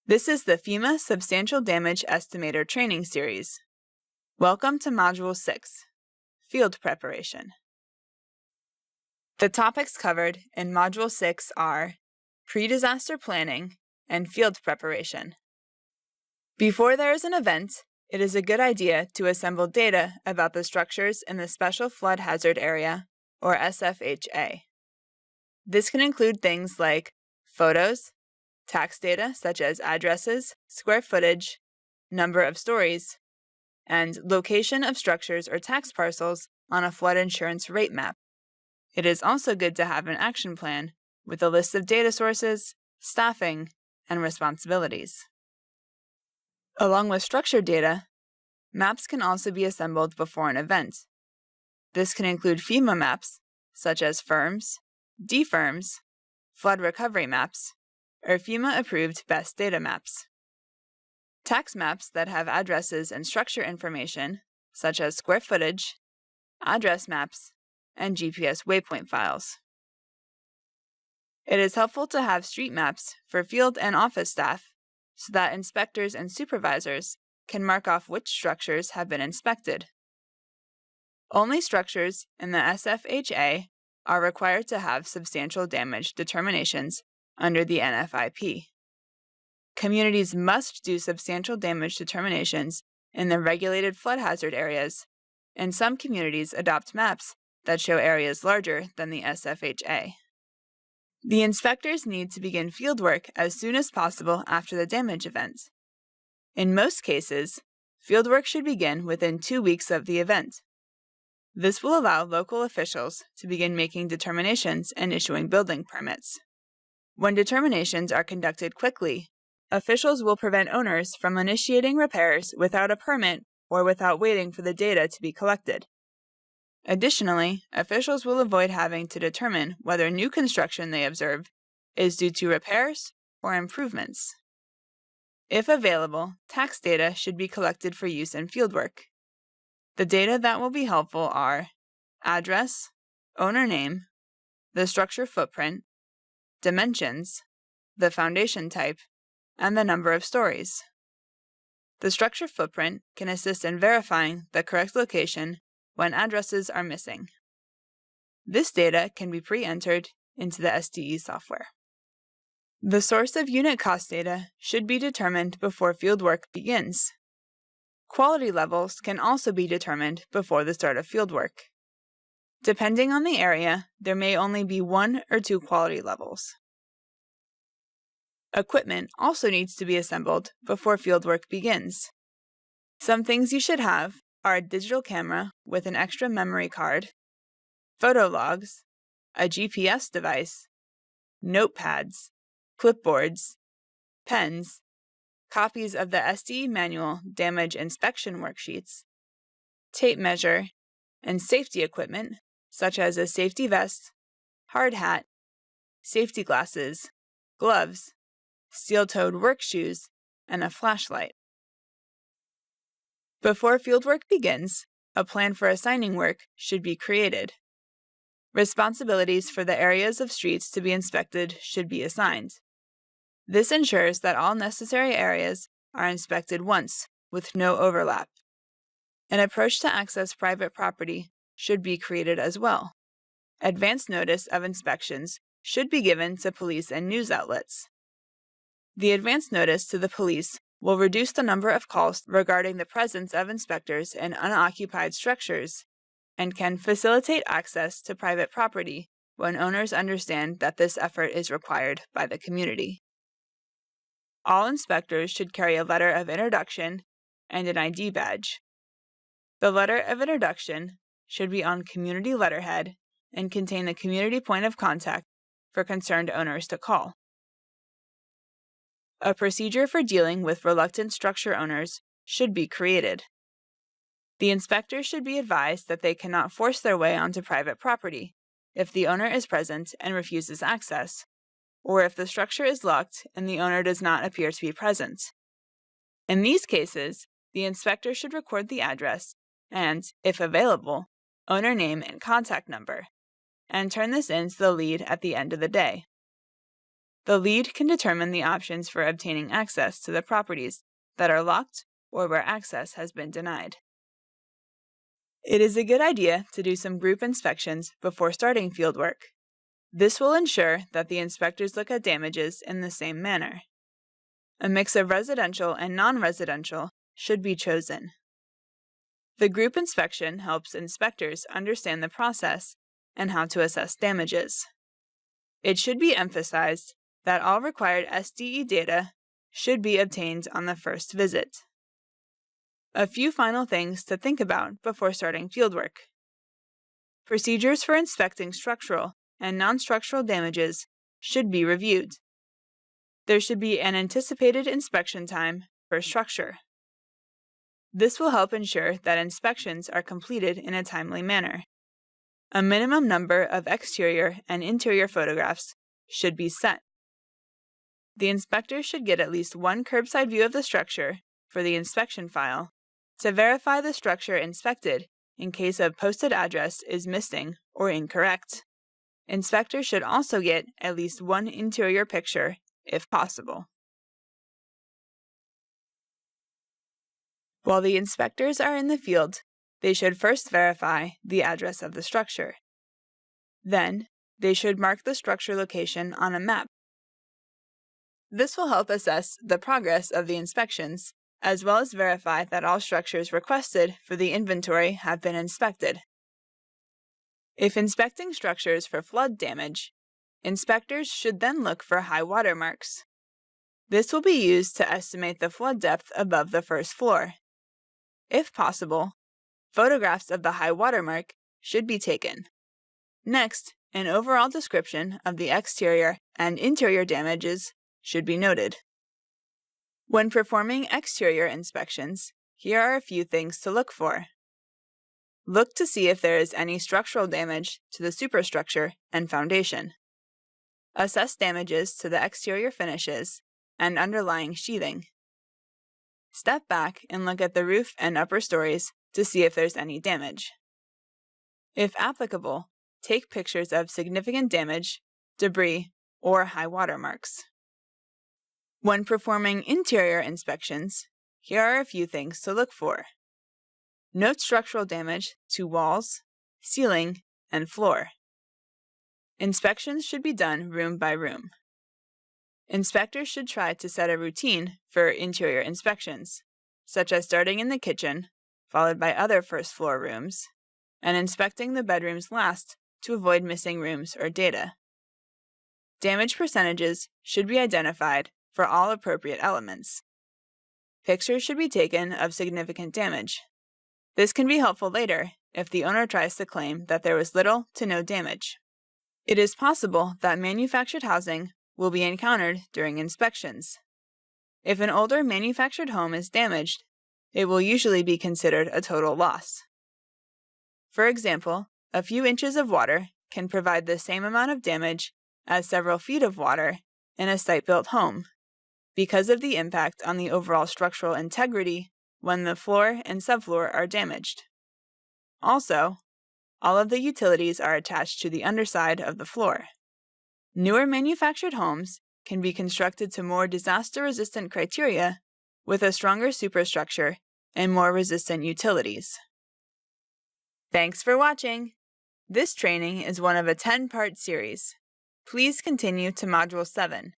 This is the FEMA Substantial Damage Estimator Training Series. Welcome to Module 6, Field Preparation. The topics covered in Module 6 are pre-disaster planning and field preparation. Before there is an event, it is a good idea to assemble data about the structures in the Special Flood Hazard Area, or SFHA. This can include things like photos, tax data such as addresses, square footage, number of stories, and location of structures or tax parcels on a flood insurance rate map. It is also good to have an action plan with a list of data sources, staffing, and responsibilities. Along with structured data, maps can also be assembled before an event. This can include FEMA maps, such as FIRMS, DFIRMS, flood recovery maps, or FEMA-approved best data maps. Tax maps that have addresses and structure information, such as square footage, address maps, and GPS waypoint files. It is helpful to have street maps for field and office staff so that inspectors and supervisors can mark off which structures have been inspected. Only structures in the SFHA are required to have substantial damage determinations under the NFIP. Communities must do substantial damage determinations in the regulated flood hazard areas, and some communities adopt maps that show areas larger than the SFHA. The inspectors need to begin fieldwork as soon as possible after the damage event. In most cases, fieldwork should begin within 2 weeks of the event. This will allow local officials to begin making determinations and issuing building permits. When determinations are conducted quickly, officials will prevent owners from initiating repairs without a permit or without waiting for the data to be collected. Additionally, officials will avoid having to determine whether new construction they observe is due to repairs or improvements. If available, tax data should be collected for use in fieldwork. The data that will be helpful are address, owner name, the structure footprint, dimensions, the foundation type, and the number of stories. The structure footprint can assist in verifying the correct location when addresses are missing. This data can be pre-entered into the SDE software. The source of unit cost data should be determined before fieldwork begins. Quality levels can also be determined before the start of fieldwork. Depending on the area, there may only be 1 or 2 quality levels. Equipment also needs to be assembled before fieldwork begins. Some things you should have are a digital camera with an extra memory card, photo logs, a GPS device, notepads, clipboards, pens, copies of the SDE manual damage inspection worksheets, tape measure, and safety equipment such as a safety vest, hard hat, safety glasses, gloves, steel-toed work shoes, and a flashlight. Before fieldwork begins, a plan for assigning work should be created. Responsibilities for the areas of streets to be inspected should be assigned. This ensures that all necessary areas are inspected once, with no overlap. An approach to access private property should be created as well. Advance notice of inspections should be given to police and news outlets. The advance notice to the police will reduce the number of calls regarding the presence of inspectors in unoccupied structures and can facilitate access to private property when owners understand that this effort is required by the community. All inspectors should carry a letter of introduction and an ID badge. The letter of introduction should be on community letterhead and contain the community point of contact for concerned owners to call. A procedure for dealing with reluctant structure owners should be created. The inspector should be advised that they cannot force their way onto private property if the owner is present and refuses access, or if the structure is locked and the owner does not appear to be present. In these cases, the inspector should record the address and, if available, owner name and contact number, and turn this in to the lead at the end of the day. The lead can determine the options for obtaining access to the properties that are locked or where access has been denied. It is a good idea to do some group inspections before starting fieldwork. This will ensure that the inspectors look at damages in the same manner. A mix of residential and non-residential should be chosen. The group inspection helps inspectors understand the process and how to assess damages. It should be emphasized that all required SDE data should be obtained on the first visit. A few final things to think about before starting fieldwork. Procedures for inspecting structural and non-structural damages should be reviewed. There should be an anticipated inspection time per structure. This will help ensure that inspections are completed in a timely manner. A minimum number of exterior and interior photographs should be set. The inspector should get at least one curbside view of the structure for the inspection file to verify the structure inspected in case a posted address is missing or incorrect. Inspectors should also get at least one interior picture if possible. While the inspectors are in the field, they should first verify the address of the structure. Then, they should mark the structure location on a map. This will help assess the progress of the inspections, as well as verify that all structures requested for the inventory have been inspected. If inspecting structures for flood damage, inspectors should then look for high water marks. This will be used to estimate the flood depth above the first floor. If possible, photographs of the high water mark should be taken. Next, an overall description of the exterior and interior damages should be noted. When performing exterior inspections, here are a few things to look for. Look to see if there is any structural damage to the superstructure and foundation. Assess damages to the exterior finishes and underlying sheathing. Step back and look at the roof and upper stories to see if there's any damage. If applicable, take pictures of significant damage, debris, or high water marks. When performing interior inspections, here are a few things to look for. Note structural damage to walls, ceiling, and floor. Inspections should be done room by room. Inspectors should try to set a routine for interior inspections, such as starting in the kitchen, followed by other first-floor rooms, and inspecting the bedrooms last to avoid missing rooms or data. Damage percentages should be identified for all appropriate elements. Pictures should be taken of significant damage. This can be helpful later if the owner tries to claim that there was little to no damage. It is possible that manufactured housing will be encountered during inspections. If an older manufactured home is damaged, it will usually be considered a total loss. For example, a few inches of water can provide the same amount of damage as several feet of water in a site-built home, because of the impact on the overall structural integrity when the floor and subfloor are damaged. Also, all of the utilities are attached to the underside of the floor. Newer manufactured homes can be constructed to more disaster-resistant criteria with a stronger superstructure and more resistant utilities. Thanks for watching! This training is one of a 10-part series. Please continue to Module 7.